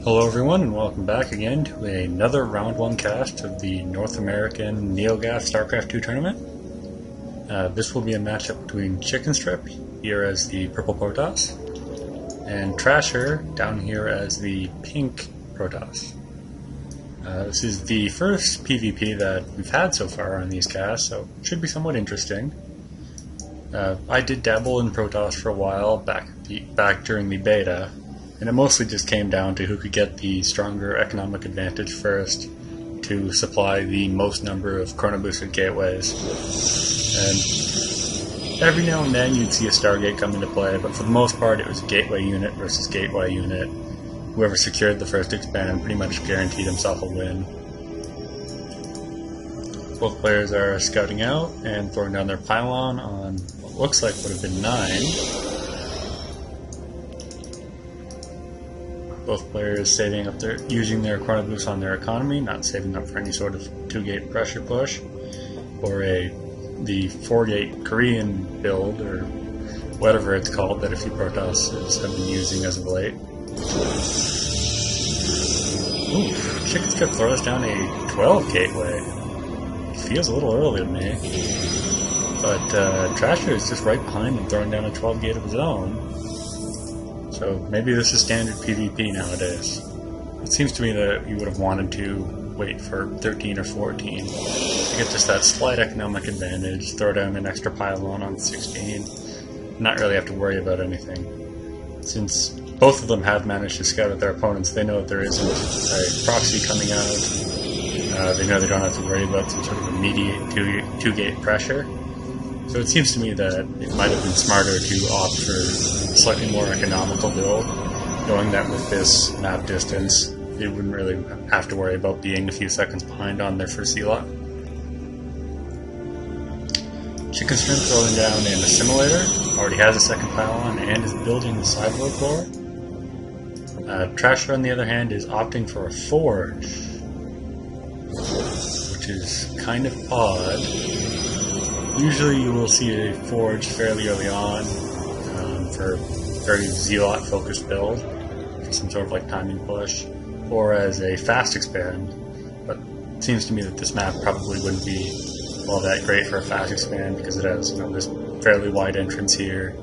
Hello everyone and welcome back again to another round 1 cast of the North American neogaf StarCraft 2 tournament. This will be a matchup between Chicken Strip, here as the purple Protoss, and Trasher, down here as the pink Protoss. This is the first PvP that we've had so far on these casts, so it should be somewhat interesting. I did dabble in Protoss for a while back during the beta, and it mostly just came down to who could get the stronger economic advantage first to supply the most number of chrono-boosted gateways. And every now and then you'd see a Stargate come into play, but for the most part it was gateway unit versus gateway unit. Whoever secured the first expand pretty much guaranteed himself a win. Both players are scouting out and throwing down their pylon on what looks like would have been 9. Both players using their chrono boost on their economy, not saving up for any sort of 2-gate pressure push, or the 4-gate Korean build, or whatever it's called that a few Protosses have been using as of late. Ooh, Chicken Strip throws down a 12 gateway. Feels a little early to me, but Trasher is just right behind him, throwing down a 12 gate of his own. So maybe this is standard PvP nowadays. It seems to me that you would have wanted to wait for 13 or 14 to get just that slight economic advantage, throw down an extra pylon on 16, not really have to worry about anything. Since both of them have managed to scout at their opponents, they know that there isn't a proxy coming out. They know they don't have to worry about some sort of immediate 2-gate pressure. So it seems to me that it might have been smarter to opt for a slightly more economical build, knowing that with this map distance, they wouldn't really have to worry about being a few seconds behind on their first C-lock. Chicken Strip throwing down an assimilator, already has a second pylon and is building the sideboard core. Trasher, on the other hand, is opting for a forge, which is kind of odd. Usually you will see a forge fairly early on for a very Zealot focused build, for some sort of like timing push, or as a fast expand, but it seems to me that this map probably wouldn't be all that great for a fast expand because it has this fairly wide entrance here,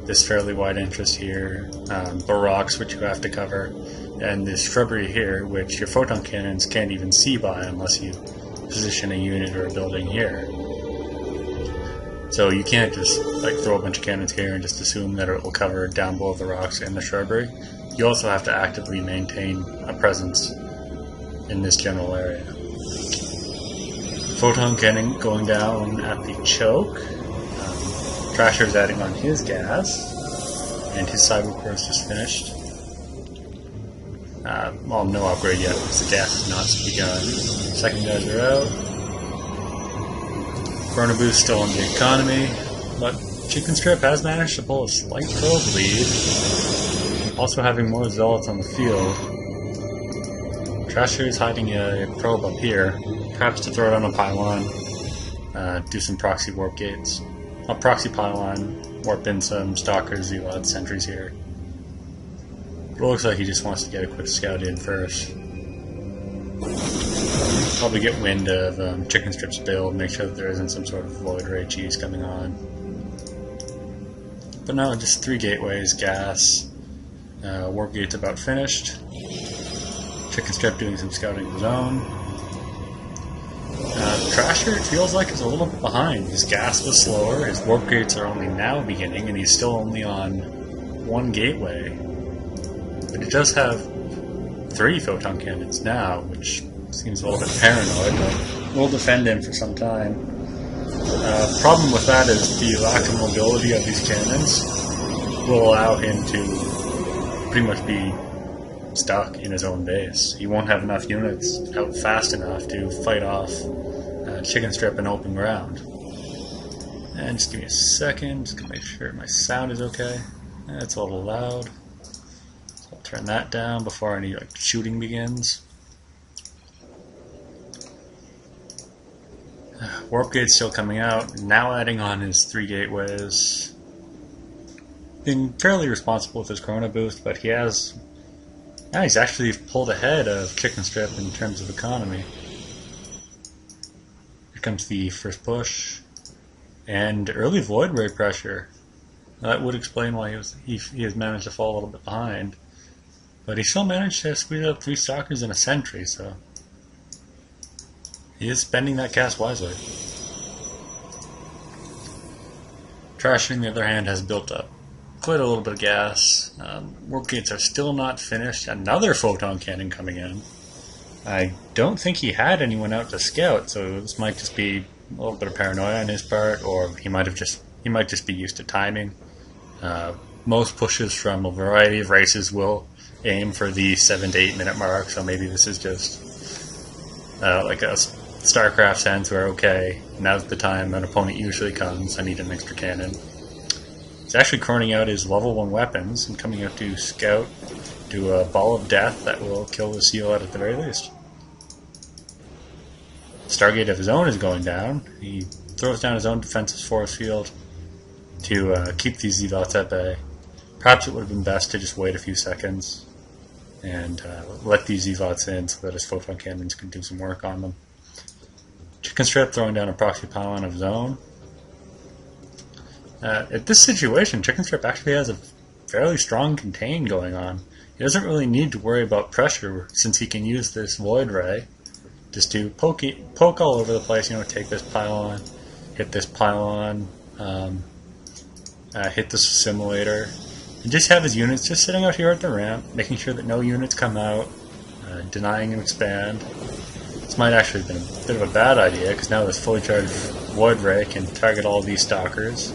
this fairly wide entrance here, the rocks which you have to cover, and this shrubbery here which your photon cannons can't even see by unless you position a unit or a building here. So you can't just throw a bunch of cannons here and just assume that it will cover down below the rocks and the shrubbery. You also have to actively maintain a presence in this general area. Photon cannon going down at the choke. Trasher's adding on his gas, and his sideboard core is just finished. Well, no upgrade yet because the gas has not begun. Second guys are out. Chrono Boost still in the economy, but Chicken Strip has managed to pull a slight probe lead, also having more zealots on the field. Trasher is hiding a probe up here, perhaps to throw down a pylon, do some proxy warp gates. A proxy pylon, warp in some stalkers, zealots, sentries here. But it looks like he just wants to get a quick scout in first. Probably get wind of Chicken Strip's build, make sure that there isn't some sort of void or HEs coming on. But no, just 3 gateways, gas, warp gate's about finished. Chicken Strip doing some scouting of his own. Trasher, it feels like, is a little bit behind. His gas was slower, his warp gates are only now beginning, and he's still only on 1 gateway. But he does have 3 photon cannons now, which seems a little bit paranoid, but we'll defend him for some time. Problem with that is the lack of mobility of these cannons will allow him to pretty much be stuck in his own base. He won't have enough units out fast enough to fight off Chicken Strip in open ground. And just give me a second, just gonna make sure my sound is okay. It's a little loud. So I'll turn that down before any shooting begins. Warp gate's still coming out, now adding on his 3 gateways. Being fairly responsible with his chrono boost, but he has Now he's actually pulled ahead of Chicken Strip in terms of economy. Here comes the first push. And early Void Ray pressure. That would explain why he has managed to fall a little bit behind. But he still managed to squeeze out 3 Stalkers in a Sentry, so he is spending that cast wisely. Trasher, on the other hand, has built up quite a little bit of gas. Warp gates are still not finished. Another photon cannon coming in. I don't think he had anyone out to scout, so this might just be a little bit of paranoia on his part, or he might just be used to timing. Most pushes from a variety of races will aim for the 7 to 8 minute mark, so maybe this is just like a StarCraft sense where, okay, now's the time an opponent usually comes, I need an extra cannon. He's actually chroning out his level 1 weapons and coming out to scout, do a ball of death that will kill the seal at the very least. Stargate of his own is going down. He throws down his own defensive force field to keep these Z-Bots at bay. Perhaps it would have been best to just wait a few seconds and let these Z-Bots in so that his photon cannons can do some work on them. Chicken Strip throwing down a proxy pylon of his own. At this situation, Chicken Strip actually has a fairly strong contain going on. He doesn't really need to worry about pressure since he can use this Void Ray just to poke all over the place, take this pylon, hit this pylon, hit this assimilator, and just have his units just sitting out here at the ramp, making sure that no units come out, denying him expand. This might actually have been a bit of a bad idea, because now this fully charged Void Ray can target all of these Stalkers.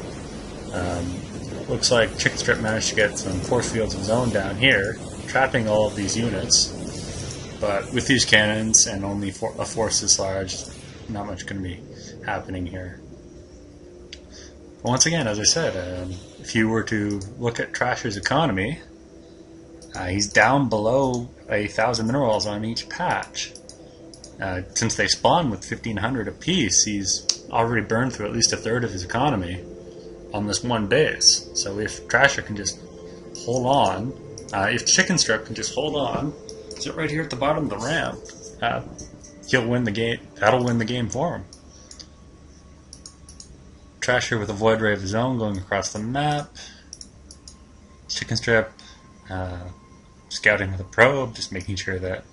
Looks like Chicken Strip managed to get some force fields of his own down here, trapping all of these units. But with these cannons and only a force this large, not much going to be happening here. But once again, as I said, if you were to look at Trasher's economy, he's down below 1,000 minerals on each patch. Since they spawn with 1,500 apiece, he's already burned through at least a third of his economy on this one base. So if Trasher can just hold on, if Chicken Strip can just hold on, sit right here at the bottom of the ramp, he'll win the game. That'll win the game for him. Trasher with a Void Ray of his own going across the map. Chicken Strip scouting with a probe, just making sure that...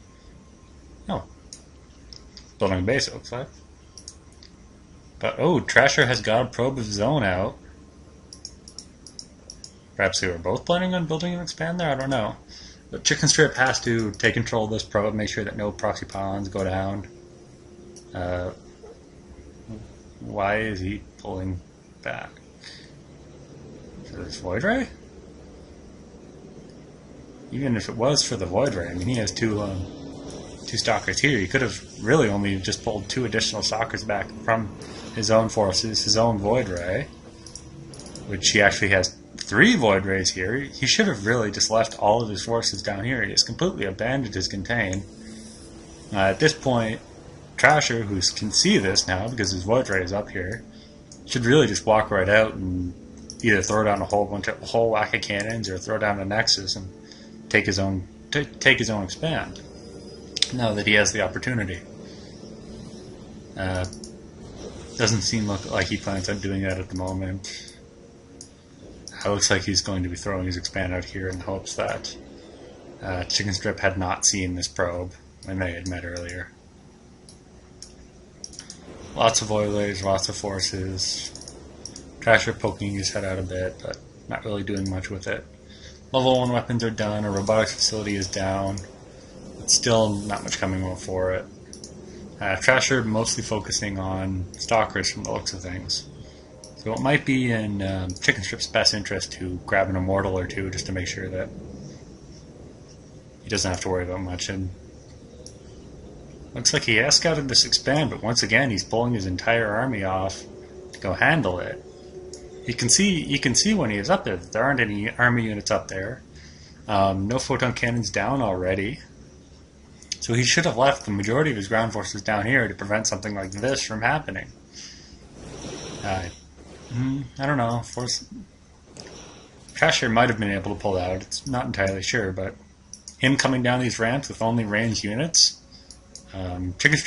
Oh, building a base, it looks like. But, Trasher has got a probe of his own out. Perhaps they were both planning on building an expand there, I don't know. But Chicken Strip has to take control of this probe, make sure that no proxy pylons go down. Why is he pulling back? For this Void Ray? Even if it was for the Void Ray, I mean, he has two Stalkers here. He could have really only just pulled 2 additional Stalkers back from his own forces, his own Void Ray, which he actually has 3 Void Rays here. He should have really just left all of his forces down here. He has completely abandoned his contain. At this point, Trasher, who can see this now because his Void Ray is up here, should really just walk right out and either throw down a whole whack of cannons or throw down a Nexus and take his own expand. Now that he has the opportunity. Doesn't seem like he plans on doing that at the moment. It looks like he's going to be throwing his expand out here in hopes that Chicken Strip had not seen this probe when they had met earlier. Lots of Void Rays, lots of forces. Trasher poking his head out a bit, but not really doing much with it. Level 1 weapons are done, a robotics facility is down, but still not much coming for it. Trasher mostly focusing on Stalkers from the looks of things. So it might be in Chicken Strip's best interest to grab an Immortal or 2 just to make sure that he doesn't have to worry about much. And looks like he has scouted this expand, but once again he's pulling his entire army off to go handle it. You can see when he is up there that there aren't any army units up there. No photon cannons down already. So he should have left the majority of his ground forces down here to prevent something like this from happening. I don't know. Trasher might have been able to pull out. It's not entirely sure, but him coming down these ramps with only ranged units, Chicken